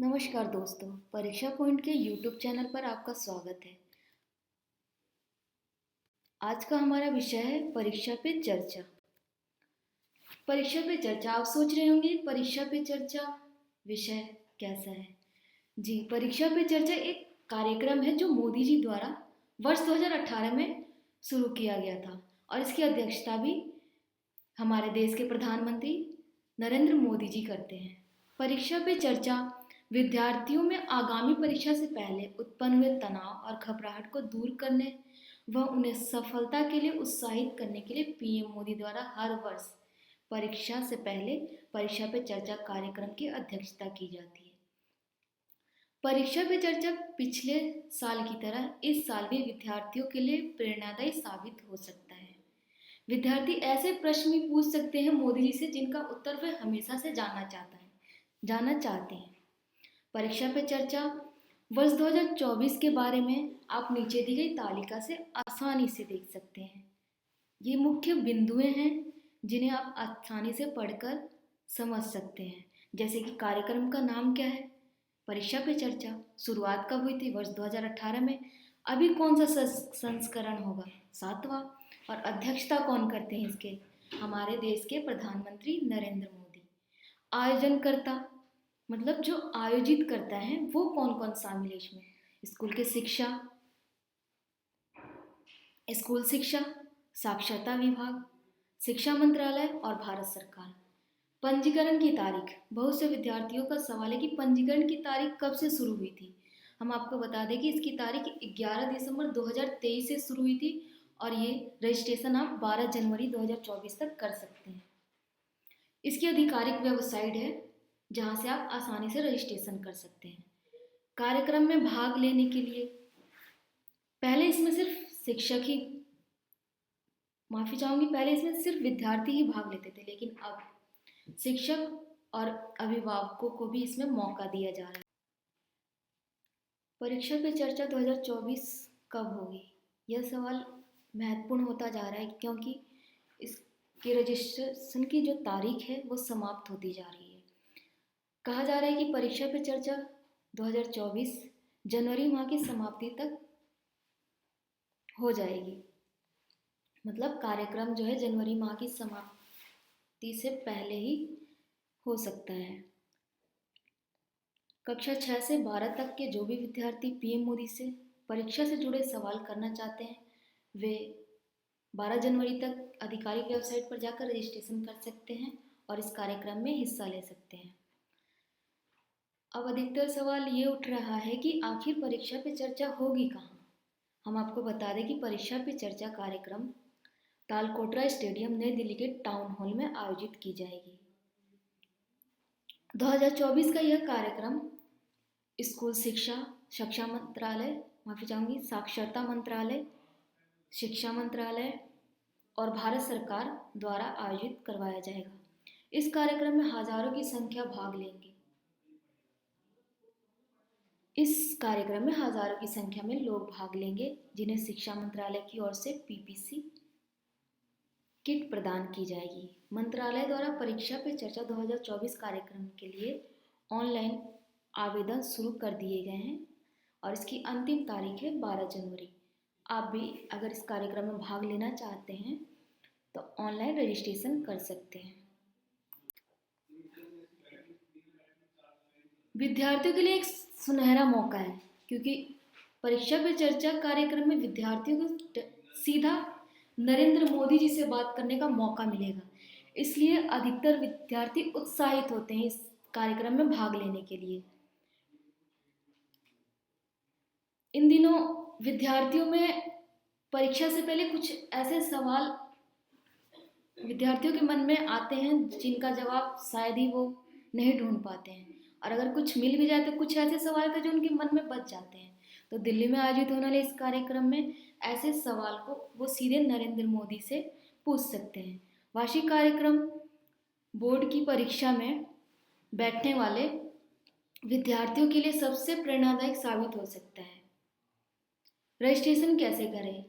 नमस्कार दोस्तों, परीक्षा पॉइंट के यूट्यूब चैनल पर आपका स्वागत है। आज का हमारा विषय है परीक्षा पे चर्चा। परीक्षा पे चर्चा, आप सोच रहे होंगे परीक्षा पे चर्चा विषय कैसा है। जी, परीक्षा पे चर्चा एक कार्यक्रम है जो मोदी जी द्वारा वर्ष 2018 में शुरू किया गया था और इसकी अध्यक्षता भी हमारे देश के प्रधानमंत्री नरेंद्र मोदी जी करते हैं। परीक्षा पे चर्चा विद्यार्थियों में आगामी परीक्षा से पहले उत्पन्न हुए तनाव और घबराहट को दूर करने व उन्हें सफलता के लिए उत्साहित करने के लिए पीएम मोदी द्वारा हर वर्ष परीक्षा से पहले परीक्षा पे चर्चा कार्यक्रम की अध्यक्षता की जाती है। परीक्षा पे चर्चा पिछले साल की तरह इस साल भी विद्यार्थियों के लिए प्रेरणादायी साबित हो सकता है। विद्यार्थी ऐसे प्रश्न भी पूछ सकते हैं मोदी जी से जिनका उत्तर वे हमेशा से जानना चाहते हैं। परीक्षा पे चर्चा वर्ष 2024 के बारे में आप नीचे दी गई तालिका से आसानी से देख सकते हैं। ये मुख्य बिंदुएं हैं जिन्हें आप आसानी से पढ़कर समझ सकते हैं। जैसे कि कार्यक्रम का नाम क्या है, परीक्षा पे चर्चा शुरुआत कब हुई थी, वर्ष 2018 में। अभी कौन सा संस्करण होगा, 7वां। और अध्यक्षता कौन करते हैं इसके, हमारे देश के प्रधानमंत्री नरेंद्र मोदी। आयोजनकर्ता मतलब जो आयोजित करता है वो कौन कौन शामिल है इसमें, स्कूल शिक्षा, साक्षरता विभाग, शिक्षा मंत्रालय और भारत सरकार। पंजीकरण की तारीख, बहुत से विद्यार्थियों का सवाल है कि पंजीकरण की तारीख कब से शुरू हुई थी। हम आपको बता दें कि इसकी तारीख 11 दिसंबर 2023 से शुरू हुई थी और ये रजिस्ट्रेशन आप 12 जनवरी 2024 तक कर सकते हैं। इसकी आधिकारिक वेबसाइट है जहाँ से आप आसानी से रजिस्ट्रेशन कर सकते हैं। कार्यक्रम में भाग लेने के लिए पहले इसमें सिर्फ विद्यार्थी ही भाग लेते थे, लेकिन अब शिक्षक और अभिभावकों को भी इसमें मौका दिया जा रहा है। परीक्षा पे चर्चा 2024 कब होगी, यह सवाल महत्वपूर्ण होता जा रहा है क्योंकि इसके रजिस्ट्रेशन की जो तारीख है वो समाप्त होती जा रही है। कहा जा रहा है कि परीक्षा पे चर्चा 2024 जनवरी माह की समाप्ति तक हो जाएगी। मतलब कार्यक्रम जो है जनवरी माह की समाप्ति से पहले ही हो सकता है। कक्षा 6 से 12 तक के जो भी विद्यार्थी पीएम मोदी से परीक्षा से जुड़े सवाल करना चाहते हैं वे 12 जनवरी तक आधिकारिक वेबसाइट पर जाकर रजिस्ट्रेशन कर सकते हैं और इस कार्यक्रम में हिस्सा ले सकते हैं। अब अधिकतर सवाल ये उठ रहा है कि आखिर परीक्षा पे चर्चा होगी कहाँ। हम आपको बता दें कि परीक्षा पे चर्चा कार्यक्रम तालकोटरा स्टेडियम नई दिल्ली के टाउन हॉल में आयोजित की जाएगी। 2024 का यह कार्यक्रम स्कूल शिक्षा मंत्रालय, साक्षरता मंत्रालय, शिक्षा मंत्रालय और भारत सरकार द्वारा आयोजित करवाया जाएगा। इस कार्यक्रम में हजारों की संख्या भाग लेंगे। इस कार्यक्रम में हजारों की संख्या में लोग भाग लेंगे जिन्हें शिक्षा मंत्रालय की ओर से पीपीसी किट प्रदान की जाएगी। मंत्रालय द्वारा परीक्षा पे चर्चा 2024 कार्यक्रम के लिए ऑनलाइन आवेदन शुरू कर दिए गए हैं और इसकी अंतिम तारीख है 12 जनवरी। आप भी अगर इस कार्यक्रम में भाग लेना चाहते हैं तो ऑनलाइन रजिस्ट्रेशन कर सकते हैं। विद्यार्थियों के लिए एक सुनहरा मौका है क्योंकि परीक्षा पे चर्चा कार्यक्रम में विद्यार्थियों को सीधा नरेंद्र मोदी जी से बात करने का मौका मिलेगा। इसलिए अधिकतर विद्यार्थी उत्साहित होते हैं इस कार्यक्रम में भाग लेने के लिए। इन दिनों विद्यार्थियों में परीक्षा से पहले कुछ ऐसे सवाल विद्यार्थियों के मन में आते हैं जिनका जवाब शायद ही वो नहीं ढूंढ पाते हैं, और अगर कुछ मिल भी जाए तो कुछ ऐसे सवाल थे जो उनके मन में बच जाते हैं। तो दिल्ली में आयोजित होने वाले इस कार्यक्रम में ऐसे सवाल को वो सीधे नरेंद्र मोदी से पूछ सकते हैं। वार्षिक कार्यक्रम बोर्ड की परीक्षा में बैठने वाले विद्यार्थियों के लिए सबसे प्रेरणादायक साबित हो सकता है। रजिस्ट्रेशन कैसे करें,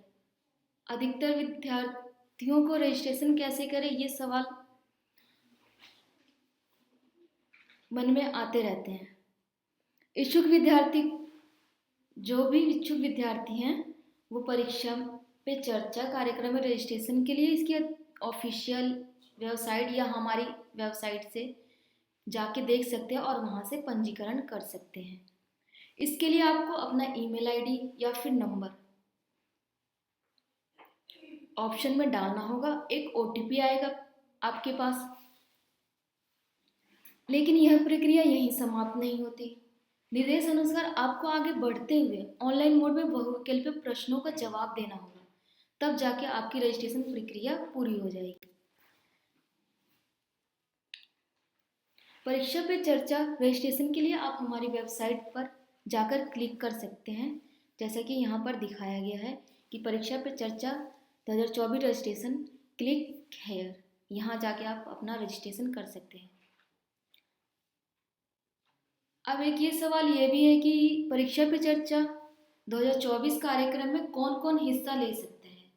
अधिकतर विद्यार्थियों को रजिस्ट्रेशन कैसे करें ये सवाल मन में आते रहते हैं। इच्छुक विद्यार्थी, जो भी इच्छुक विद्यार्थी हैं वो परीक्षा पे चर्चा कार्यक्रम में रजिस्ट्रेशन के लिए इसकी ऑफिशियल वेबसाइट या हमारी वेबसाइट से जाके देख सकते हैं और वहाँ से पंजीकरण कर सकते हैं। इसके लिए आपको अपना ईमेल आईडी या फिर नंबर ऑप्शन में डालना होगा। एक ओटीपी आएगा आपके पास। लेकिन यह प्रक्रिया यहीं समाप्त नहीं होती। निर्देश अनुसार आपको आगे बढ़ते हुए ऑनलाइन मोड में बहुविकल्पीय प्रश्नों का जवाब देना होगा, तब जाके आपकी रजिस्ट्रेशन प्रक्रिया पूरी हो जाएगी। परीक्षा पे चर्चा रजिस्ट्रेशन के लिए आप हमारी वेबसाइट पर जाकर क्लिक कर सकते हैं, जैसा कि यहाँ पर दिखाया गया है कि परीक्षा पे चर्चा 2024 रजिस्ट्रेशन क्लिक हेयर, यहाँ जाके आप अपना रजिस्ट्रेशन कर सकते हैं। अब एक ये सवाल ये भी है कि परीक्षा पे चर्चा 2024 कार्यक्रम में कौन कौन हिस्सा ले सकते हैं।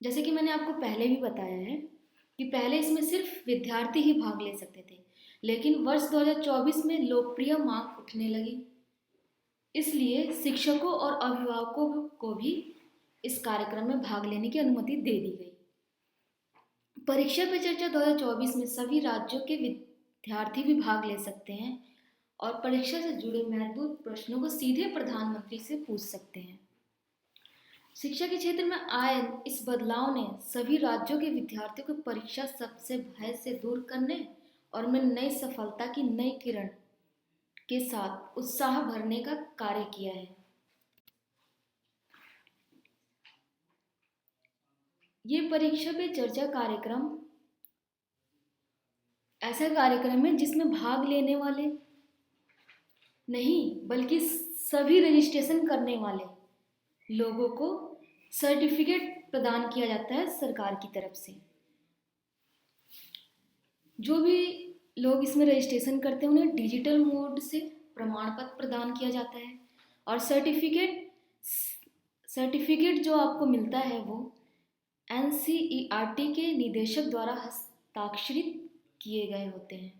जैसे कि मैंने आपको पहले भी बताया है कि पहले इसमें सिर्फ विद्यार्थी ही भाग ले सकते थे, लेकिन वर्ष 2024 में लोकप्रिय मांग उठने लगी, इसलिए शिक्षकों और अभिभावकों को भी इस कार्यक्रम में भाग लेने की अनुमति दे दी गई। परीक्षा पे चर्चा 2024 में सभी राज्यों के विद्यार्थी भी भाग ले सकते हैं और परीक्षा से जुड़े महत्वपूर्ण प्रश्नों को सीधे प्रधानमंत्री से पूछ सकते हैं। शिक्षा के क्षेत्र में आए इस बदलाव ने सभी राज्यों के विद्यार्थियों को परीक्षा सबसे भय से दूर करने और में नई सफलता की नई किरण के साथ उत्साह भरने का कार्य किया है। ये परीक्षा पे चर्चा कार्यक्रम ऐसा कार्यक्रम है जिसमें भाग लेने वाले नहीं बल्कि सभी रजिस्ट्रेशन करने वाले लोगों को सर्टिफिकेट प्रदान किया जाता है सरकार की तरफ से। जो भी लोग इसमें रजिस्ट्रेशन करते हैं उन्हें डिजिटल मोड से प्रमाण पत्र प्रदान किया जाता है और सर्टिफिकेट जो आपको मिलता है वो NCERT के निदेशक द्वारा हस्ताक्षरित किए गए होते हैं।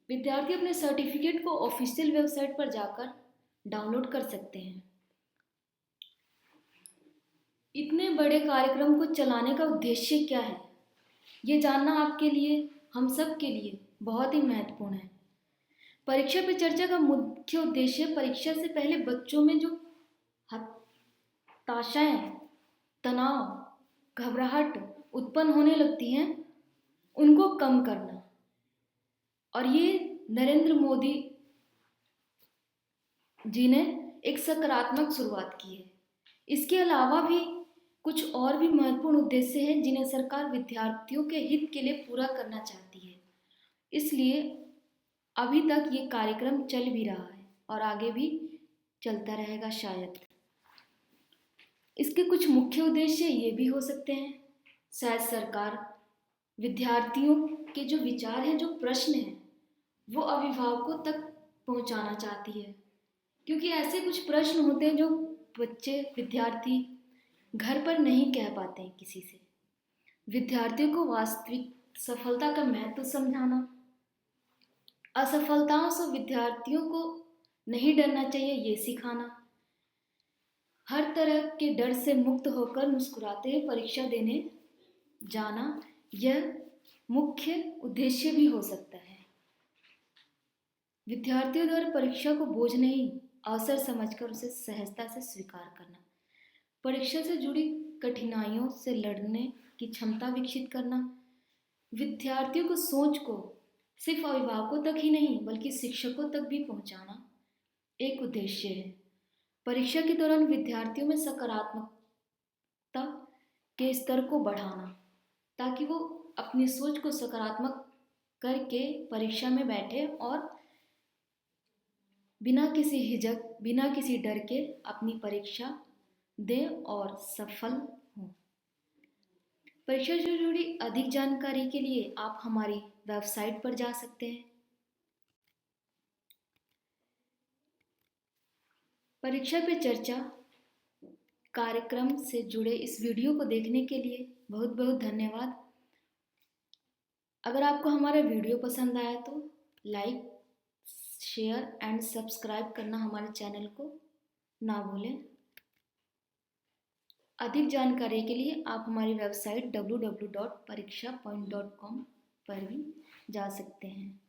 विद्यार्थी अपने सर्टिफिकेट को ऑफिशियल वेबसाइट पर जाकर डाउनलोड कर सकते हैं। इतने बड़े कार्यक्रम को चलाने का उद्देश्य क्या है, ये जानना आपके लिए, हम सब के लिए बहुत ही महत्वपूर्ण है। परीक्षा पे चर्चा का मुख्य उद्देश्य परीक्षा से पहले बच्चों में जो हताशाएं, तनाव, घबराहट उत्पन्न होने लगती हैं उनको कम करना। और ये नरेंद्र मोदी जी ने एक सकारात्मक शुरुआत की है। इसके अलावा भी कुछ और भी महत्वपूर्ण उद्देश्य हैं जिन्हें सरकार विद्यार्थियों के हित के लिए पूरा करना चाहती है। इसलिए अभी तक ये कार्यक्रम चल भी रहा है और आगे भी चलता रहेगा शायद। इसके कुछ मुख्य उद्देश्य ये भी हो सकते हैं, शायद सरकार विद्यार्थियों के जो विचार हैं, जो प्रश्न हैं, वो अभिभावकों तक पहुंचाना चाहती है, क्योंकि ऐसे कुछ प्रश्न होते हैं जो बच्चे विद्यार्थी घर पर नहीं कह पाते हैं किसी से। विद्यार्थियों को वास्तविक सफलता का महत्व समझाना, असफलताओं से विद्यार्थियों को नहीं डरना चाहिए ये सिखाना, हर तरह के डर से मुक्त होकर मुस्कुराते हुए परीक्षा देने जाना, यह मुख्य उद्देश्य भी हो सकता है। विद्यार्थियों द्वारा परीक्षा को बोझ नहीं, अवसर समझकर उसे सहजता से स्वीकार करना, परीक्षा से जुड़ी कठिनाइयों से लड़ने की क्षमता विकसित करना, विद्यार्थियों को सोच को सिर्फ अभिभावकों तक ही नहीं बल्कि शिक्षकों तक भी पहुंचाना एक उद्देश्य है। परीक्षा के दौरान विद्यार्थियों में सकारात्मकता के स्तर को बढ़ाना, ताकि वो अपनी सोच को सकारात्मक करके परीक्षा में बैठे और बिना किसी हिचक, बिना किसी डर के अपनी परीक्षा दें और सफल हों। परीक्षा से जुड़ी अधिक जानकारी के लिए आप हमारी वेबसाइट पर जा सकते हैं। परीक्षा पे चर्चा कार्यक्रम से जुड़े इस वीडियो को देखने के लिए बहुत बहुत धन्यवाद। अगर आपको हमारा वीडियो पसंद आया तो लाइक, शेयर एंड सब्सक्राइब करना हमारे चैनल को ना भूलें। अधिक जानकारी के लिए आप हमारी वेबसाइट www.parikshapoint.com पर भी जा सकते हैं।